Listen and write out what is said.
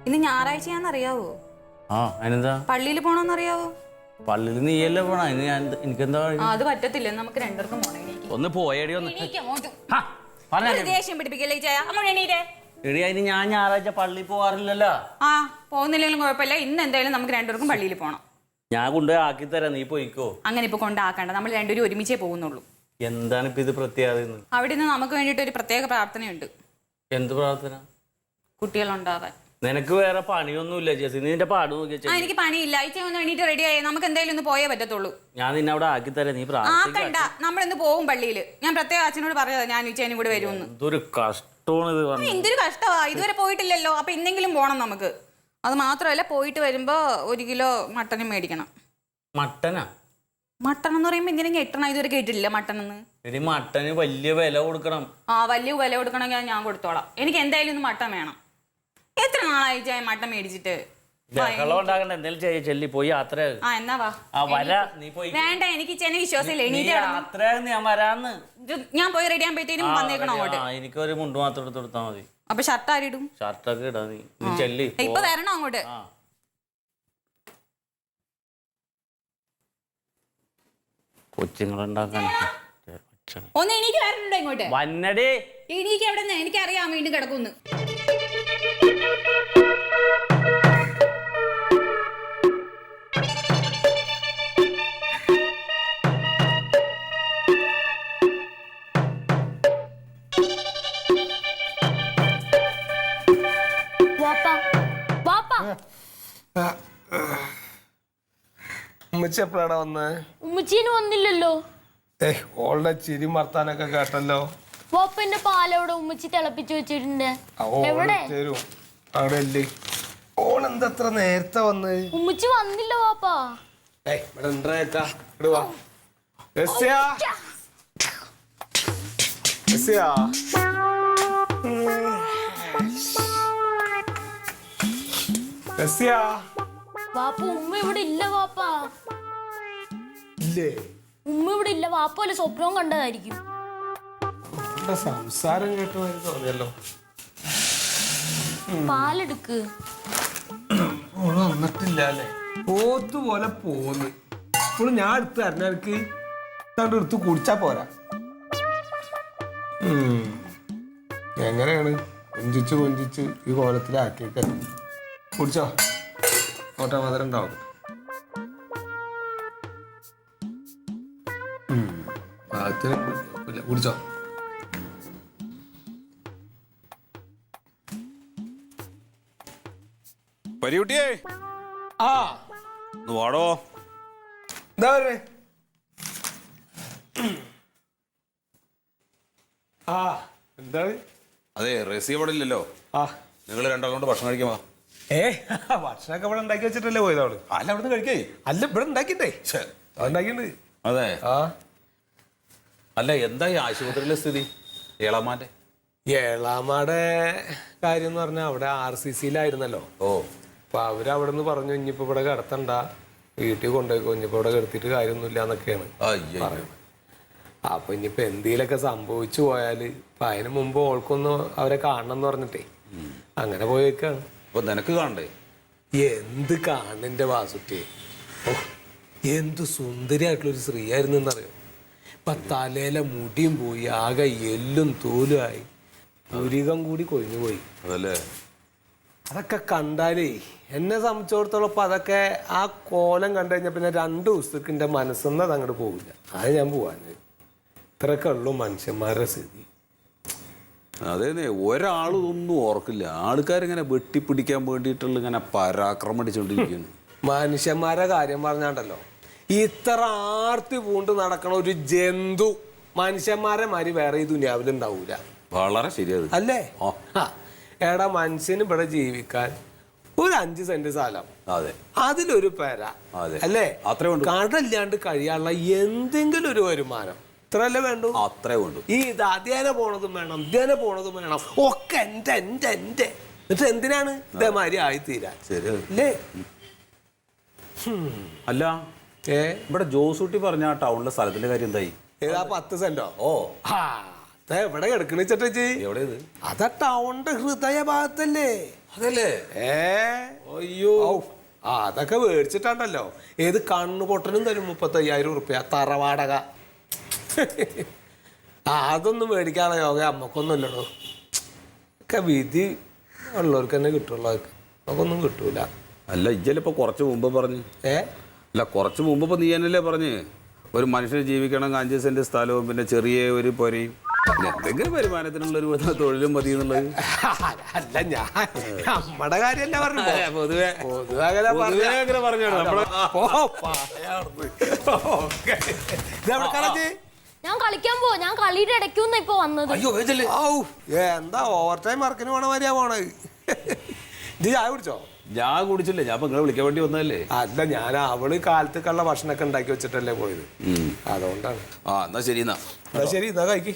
ഇന്ന് ഞായറാഴ്ചയാണെന്നറിയാവോ? പള്ളിയിൽ പോണോന്നറിയാവോ? പള്ളിയിൽ നീയല്ലേ പോണ? എനിക്കെന്താ? അത് പറ്റത്തില്ല, നമുക്ക് രണ്ടുപേർക്കും പോണം. ഒന്ന് പോയടി. ദേഷ്യം പിടിപ്പിക്കല്ലേ എടി, അതിന് ഞാൻ ഞായറാഴ്ച പള്ളിയിൽ പോവാറില്ലല്ലോ. പോകുന്നില്ലെങ്കിലും കുഴപ്പമില്ല. ഇന്ന് എന്തായാലും നമുക്ക് രണ്ടുപേർക്കും പള്ളിയിൽ പോണം. ഞാൻ കൊണ്ടുപോയി ആക്കി തരാം, നീ പോയിക്കോ. അങ്ങനെ ഇപ്പൊ കൊണ്ടാക്കണ്ട, നമ്മൾ രണ്ടുപേരും ഒരുമിച്ചേ പോകുന്നുള്ളൂ. എന്താണ് ഇപ്പൊ ഇത് പ്രത്യേകത? അവിടെ നിന്ന് നമുക്ക് വേണ്ടിട്ട് ഒരു പ്രത്യേക പ്രാർത്ഥനയുണ്ട്. എന്ത് പ്രാർത്ഥന? കുട്ടികളുണ്ടാകാൻ. നിനക്ക് വേറെ പണിയൊന്നുമില്ല ചേച്ചി, നിന്റെ പാട് നോക്കിയാ. എനിക്ക് പണിയില്ല, ഒന്ന് വേണ്ടിട്ട് റെഡി ആയി. നമുക്ക് എന്തായാലും ഒന്ന് പോയേ പറ്റത്തുള്ളൂ. ഞാൻ നിന്നെ അവിടെ ആക്കി തരാം, നീ ആക്കണ്ട. നമ്മളിന്ന് പോകും പള്ളിയിൽ. ഞാൻ പ്രത്യേക അച്ഛനോട് പറഞ്ഞതാ ഞാൻ ഉച്ചേനും കൂടെ വരുമെന്ന്. ഇതൊരു കഷ്ടമാണ്. എന്തൊരു കഷ്ടമാ, ഇതുവരെ പോയിട്ടില്ലല്ലോ. അപ്പൊ ഇന്നെങ്കിലും പോണം നമുക്ക്. അത് മാത്രമല്ല, പോയിട്ട് വരുമ്പോ 1 കിലോ മട്ടനും മേടിക്കണം. മട്ടനാ? മട്ടൺ എന്ന് പറയുമ്പോ എന്തിനാ ഞെട്ടണം? ഇതുവരെ കേട്ടിട്ടില്ല മട്ടൺ എന്ന്. മട്ടന് വലിയ വില കൊടുക്കണം. വലിയ വില കൊടുക്കണമെങ്കിൽ ഞാൻ കൊടുത്തോളാം. എനിക്ക് എന്തായാലും ഒന്ന് മട്ടൻ വേണം. എത്ര നാളായി മട്ടൻ മേടിച്ചിട്ട്? പോയി യാത്ര. എന്നാ വാ. വേണ്ട, എനിക്ക് ചെന്നെ വിശ്വാസമില്ല. ഞാൻ പോയി റെഡി ആകുമ്പോഴത്തേനും വന്നേക്കണം അങ്ങോട്ട്. എനിക്കൊരു മുണ്ട് മാത്രം എടുത്ത് കൊടുത്താൽ മതി. അപ്പൊ ഷർട്ട് ആരിടും? ഷർട്ടൊക്കെ ഇടാ. നീ ചെല്ലി ഇപ്പൊ വരണം അങ്ങോട്ട്. കൊച്ചുങ്ങളുണ്ടാക്കാൻ ഒന്ന് എനിക്ക് വരണുണ്ടോ ഇങ്ങോട്ട്? വന്നടേ. എനിക്ക് എവിടെ നിന്ന്? എനിക്കറിയാം വീണ്ടും കിടക്കുന്നു. ഉമ്മച്ചി എപ്പോഴാണ് വന്നേ? ഉമ്മച്ചീന് വന്നില്ലല്ലോ. ഓളുടെ ചിരി മർത്താനൊക്കെ കേട്ടല്ലോ. വാപ്പന്റെ പാലോടെ ഉമ്മച്ചി തിളപ്പിച്ചു വെച്ചിട്ടുണ്ട്. എവിടെ? അവിടെ അല്ലേ. ഓളെന്തത്ര നേരത്തെ വന്ന്? ഉമ്മച്ചി വന്നില്ല വാപ്പാ. വാപ്പ ഉമ്മ ഇവിടെ ഇല്ല വാപ്പാ. ഉമ്മ ഇവിടെ ഇല്ല. വാപ്പ വല്ല സ്വപ്നവും കണ്ടതായിരിക്കും. സംസാരം കേട്ടോ തോന്നിയല്ലോ. പാലെടുക്ക്. വന്നിട്ടില്ല അല്ലേ? പോത്തുപോലെ പോന്ന്. ഇപ്പോൾ ഞാൻ എടുത്ത് തരണക്ക് എടുത്ത് കുടിച്ചാ പോരാ. എങ്ങനെയാണ് കൊഞ്ചിച്ച് കൊഞ്ചിച്ച് ഈ കോലത്തിലാക്കിയൊക്കെ കുടിച്ചോ. ഓട്ട മധുരം ഉണ്ടാവും. കുടിച്ചോ. പരികുട്ടിയേ, വാടോ. എന്താ പറയുക? എന്താണ്? അതെ, റെസി അവിടെ ഇല്ലല്ലോ. നിങ്ങൾ രണ്ടാളും കൊണ്ട് ഭക്ഷണം കഴിക്കാമോ? ഭക്ഷണമൊക്കെ ഇവിടെ ഉണ്ടാക്കി വെച്ചിട്ടല്ലേ പോയത് അവള്? അല്ല, അവിടെ നിന്ന് കഴിക്കേ. അല്ല, ഇവിടെ ഉണ്ടാക്കിണ്ടേ. ഉണ്ടാക്കിണ്ട്. അതെ. അല്ല, എന്താ ഈ ആശുപത്രിയിലെ സ്ഥിതി? ഏളാമാന്റെ കാര്യം എന്ന് പറഞ്ഞാൽ അവിടെ RCCയിലായിരുന്നല്ലോ. അപ്പൊ അവരവിടെ നിന്ന് പറഞ്ഞു ഇനിയിപ്പോ ഇവിടെ കിടത്തണ്ട, വീട്ടിൽ കൊണ്ടുപോയിക്കോ, ഇനിയിപ്പോ ഇവിടെ കിടത്തിയിട്ട് കാര്യമൊന്നുമില്ല എന്നൊക്കെയാണ് പറയുന്നത്. അപ്പൊ ഇനിയിപ്പോ എന്തെങ്കിലുമൊക്കെ സംഭവിച്ചു പോയാല് ഇപ്പൊ അതിന് മുമ്പ് ഓൾക്കൊന്ന് അവരെ കാണണം എന്ന് പറഞ്ഞിട്ടേ അങ്ങനെ പോയേക്കാണ്. അപ്പൊ നിനക്ക് കാണണ്ടേ? എന്ത് കാണന്റെ വാസുറ്റേ. എന്ത് സുന്ദരിയായിട്ടുള്ളൊരു സ്ത്രീയായിരുന്നു എന്നറിയോ. ഇപ്പൊ തലയിലെ മുടിയും പോയി, ആകെ എല്ലും തോലുമായി, പുരികം കൂടി കൊഴിഞ്ഞു പോയി. അതല്ലേ? അതൊക്കെ കണ്ടാലേ എന്നെ സംബന്ധിച്ചിടത്തോളം ഇപ്പൊ അതൊക്കെ ആ കോലം കണ്ടു കഴിഞ്ഞാൽ പിന്നെ 2 ദിവസത്തേക്ക് എന്റെ മനസ്സൊന്നും അത് അങ്ങോട്ട് പോവില്ല. അത് ഞാൻ പോവാന്. ഇത്രയൊക്കെ ഉള്ളു മനുഷ്യന്മാരുടെ സ്ഥിതി. അതേന്നെ, ഒരാളും ഒന്നും ഓർക്കില്ല. ആൾക്കാരിങ്ങനെ വെട്ടിപ്പിടിക്കാൻ വേണ്ടിയിട്ടുള്ള ഇങ്ങനെ പരാക്രമിച്ചുകൊണ്ടിരിക്കുന്നു. മനുഷ്യന്മാരുടെ കാര്യം പറഞ്ഞാണ്ടല്ലോ, ഇത്ര ആർത്തി പൂണ്ട് നടക്കണ ഒരു ജന്തു മനുഷ്യന്മാരെ മാതിരി വേറെ ഈ ദുനിയാവിൽ ഉണ്ടാവൂല. വളരെ ശരിയത് അല്ലേ? എടാ, മനുഷ്യന് ഇവിടെ ജീവിക്കാൻ ഒരു 5 സെന്റ് സ്ഥലം, അതെ, അതിലൊരു പെര, അല്ലേ, കടല്ലാണ്ട് കഴിയാനുള്ള എന്തെങ്കിലും ഒരു വരുമാനം, ഇത്രല്ലേ വേണ്ടു? അത്രേ വേണ്ടു. ഈ ഇത് അധ്യയനം പോണതും വേണം, ഇധ്യയനം പോണതും വേണം, ഒക്കെ എന്റെ എന്നിട്ട് എന്തിനാണ് ഇതേമാതിരി ആയിത്തീരാൻ? അല്ലേ? അല്ല, ഇവിടെ ജോസൂട്ടി പറഞ്ഞ ടൗണിലെ സ്ഥലത്തിന്റെ കാര്യം എന്തായി? ഏതാ 10 സെന്റോ? എവിടെ കിടക്കണ ചേട്ടച്ചി? എവിടെ ഇത്? അതാ ടൗണിന്റെ ഹൃദയ ഭാഗത്തല്ലേ? അതല്ലേ? അയ്യോ അതൊക്കെ മേടിച്ചിട്ടാണ്ടല്ലോ ഏത് കണ്ണു പൊട്ടനും തരും 35,000 ഉറുപ്പ്യ തറവാടക. അതൊന്നും മേടിക്കാനുള്ള യോഗ അമ്മക്കൊന്നും ഇല്ലടോ. ഒക്കെ വിധി ഉള്ളവർക്ക് തന്നെ കിട്ടുള്ളൂ. നമുക്കൊന്നും കിട്ടൂല. അല്ല ഇജ്ജലിപ്പോ കുറച്ച് മുമ്പ് പറഞ്ഞു. അല്ല കുറച്ച് മുമ്പ് ഇപ്പൊ നീ എന്നല്ലേ പറഞ്ഞ് ഒരു മനുഷ്യന് ജീവിക്കണം 5 സെന്റ് സ്ഥലവും പിന്നെ ചെറിയ ഒരു പൊരയും എന്തെങ്കിലും വരുമാനത്തിനുള്ള ഒരു തൊഴിലും മതി എന്നുള്ളത്. അല്ല ഞാൻ നമ്മുടെ കാര്യമല്ല പറഞ്ഞു. പൊതുവെ അങ്ങനെ പറഞ്ഞു. ഞാൻ കളിക്കാൻ പോവാ. ഞാൻ കളിയുടെ ഇടയ്ക്കൊന്നും ഇപ്പൊ വന്നത്. എന്താ ഓവർ ടൈം വർക്കിന് പോണ മാതിരിയാ പോണത്. ഇത് ചായ കുടിച്ചോ? ഞാൻ കുടിച്ചില്ലേ, ഞാൻ ഇപ്പൊ നിങ്ങളെ വിളിക്കാൻ വേണ്ടി വന്നതല്ലേ. അല്ല ഞാൻ അവള് കാലത്തേക്കുള്ള ഭക്ഷണമൊക്കെ ഉണ്ടാക്കി വെച്ചിട്ടല്ലേ പോയത്, അതുകൊണ്ടാണ്. എന്നാ ശരി. എന്നാ ശരി, എന്നാ കഴിക്ക്.